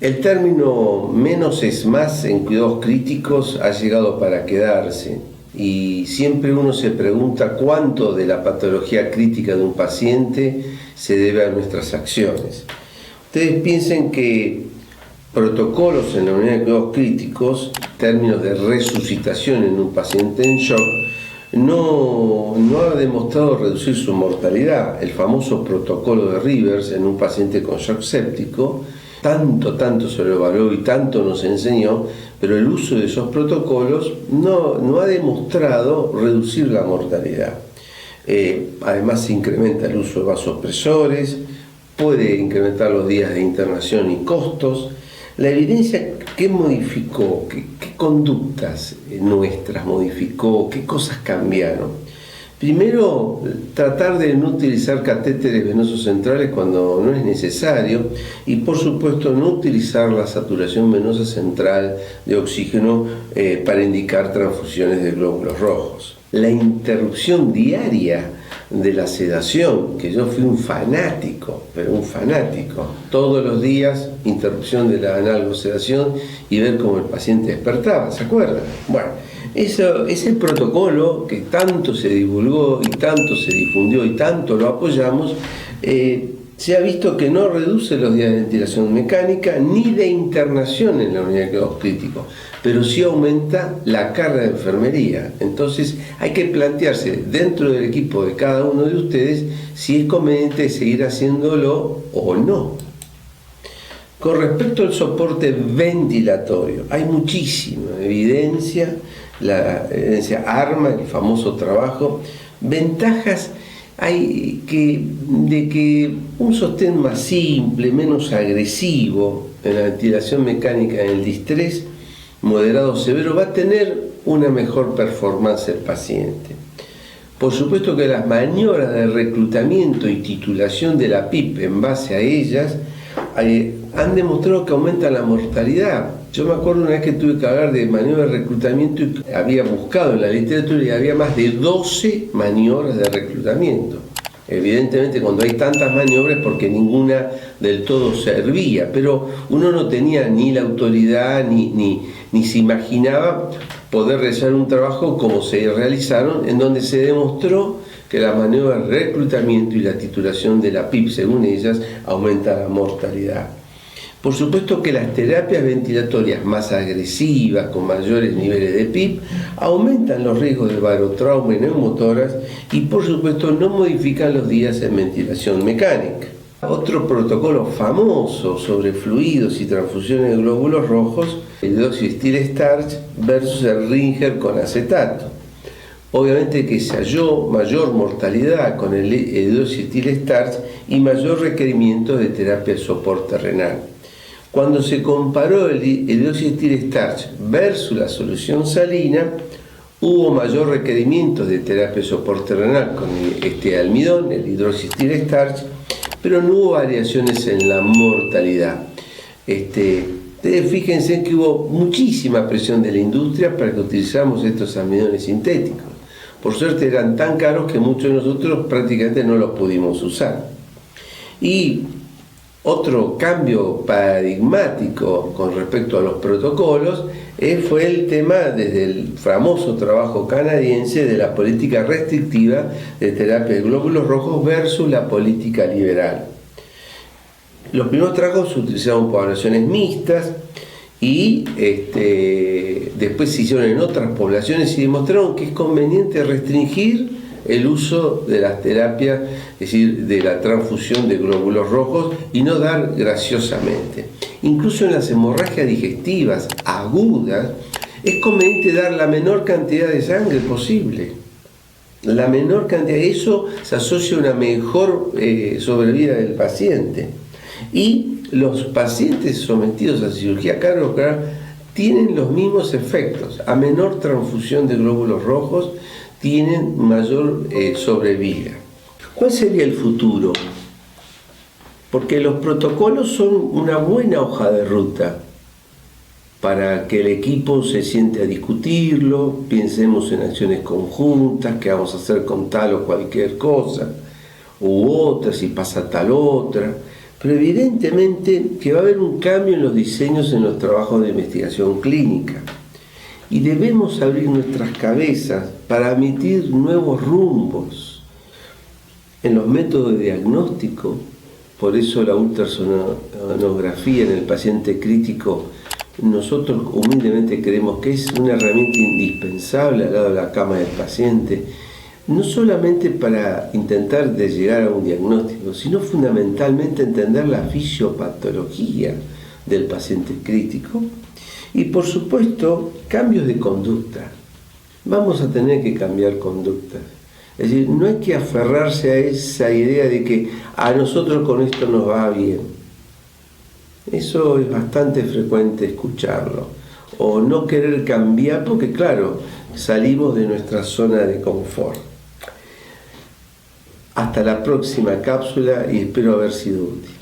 El término menos es más en cuidados críticos ha llegado para quedarse y siempre uno se pregunta cuánto de la patología crítica de un paciente se debe a nuestras acciones. Ustedes piensen que protocolos en la unidad de cuidados críticos, términos de resucitación en un paciente en shock, no ha demostrado reducir su mortalidad. El famoso protocolo de Rivers en un paciente con shock séptico, tanto se lo evaluó y tanto nos enseñó, pero el uso de esos protocolos no ha demostrado reducir la mortalidad. Además se incrementa el uso de vasopresores, puede incrementar los días de internación y costos. La evidencia, ¿qué modificó? ¿Qué conductas nuestras modificó? ¿Qué cosas cambiaron? Primero, tratar de no utilizar catéteres venosos centrales cuando no es necesario y, por supuesto, no utilizar la saturación venosa central de oxígeno para indicar transfusiones de glóbulos rojos. La interrupción diaria de la sedación, que yo fui un fanático, todos los días interrupción de la analgosedación y ver cómo el paciente despertaba, ¿se acuerdan? Bueno, eso es el protocolo que tanto se divulgó y tanto se difundió y tanto lo apoyamos. Se ha visto que no reduce los días de ventilación mecánica ni de internación en la unidad de cuidados críticos, pero sí aumenta la carga de enfermería. Entonces hay que plantearse dentro del equipo de cada uno de ustedes si es conveniente seguir haciéndolo o no. Con respecto al soporte ventilatorio, hay muchísima evidencia, la evidencia ARMA, el famoso trabajo. Ventajas hay de que un sostén más simple, menos agresivo en la ventilación mecánica en el distrés moderado severo va a tener una mejor performance el paciente. Por supuesto que las maniobras de reclutamiento y titulación de la PIP en base a ellas han demostrado que aumentan la mortalidad. Yo me acuerdo una vez que tuve que hablar de maniobras de reclutamiento y había buscado en la literatura y había más de 12 maniobras de reclutamiento. Evidentemente cuando hay tantas maniobras es porque ninguna del todo servía, pero uno no tenía ni la autoridad ni se imaginaba poder realizar un trabajo como se realizaron, en donde se demostró que la maniobra de reclutamiento y la titulación de la PIP, según ellas, aumenta la mortalidad. Por supuesto que las terapias ventilatorias más agresivas, con mayores niveles de PIP, aumentan los riesgos de barotrauma y neumotoras y por supuesto no modifican los días en ventilación mecánica. Otro protocolo famoso sobre fluidos y transfusiones de glóbulos rojos, el hidroxietilstarch versus el Ringer con acetato. Obviamente que se halló mayor mortalidad con el hidroxietilstarch y mayor requerimiento de terapia de soporte renal. Cuando se comparó el hidroxietilstarch versus la solución salina, hubo mayor requerimiento de terapia de soporte renal con este almidón, el hidroxietilstarch, pero no hubo variaciones en la mortalidad. Fíjense que hubo muchísima presión de la industria para que utilizáramos estos almidones sintéticos. Por suerte eran tan caros que muchos de nosotros prácticamente no los pudimos usar. Y otro cambio paradigmático con respecto a los protocolos fue el tema desde el famoso trabajo canadiense de la política restrictiva de terapia de glóbulos rojos versus la política liberal. Los primeros trabajos se utilizaron poblaciones mixtas y después se hicieron en otras poblaciones y demostraron que es conveniente restringir el uso de las terapias, es decir, de la transfusión de glóbulos rojos y no dar graciosamente. Incluso en las hemorragias digestivas agudas es conveniente dar la menor cantidad de sangre posible. La menor cantidad, eso se asocia a una mejor sobrevida del paciente. Y los pacientes sometidos a cirugía cardiovascular tienen los mismos efectos. A menor transfusión de glóbulos rojos tienen mayor sobrevida. ¿Cuál sería el futuro? Porque los protocolos son una buena hoja de ruta para que el equipo se siente a discutirlo, pensemos en acciones conjuntas, qué vamos a hacer con tal o cualquier cosa, u otra, si pasa tal otra, Pero evidentemente que va a haber un cambio en los diseños en los trabajos de investigación clínica. Y debemos abrir nuestras cabezas para admitir nuevos rumbos en los métodos de diagnóstico. Por eso la ultrasonografía en el paciente crítico, nosotros humildemente creemos que es una herramienta indispensable al lado de la cama del paciente, no solamente para intentar de llegar a un diagnóstico, sino fundamentalmente entender la fisiopatología del paciente crítico. Y por supuesto, cambios de conducta. Vamos a tener que cambiar conductas. Es decir, no hay que aferrarse a esa idea de que a nosotros con esto nos va bien. Eso es bastante frecuente escucharlo. O no querer cambiar porque, claro, salimos de nuestra zona de confort. Hasta la próxima cápsula y espero haber sido útil.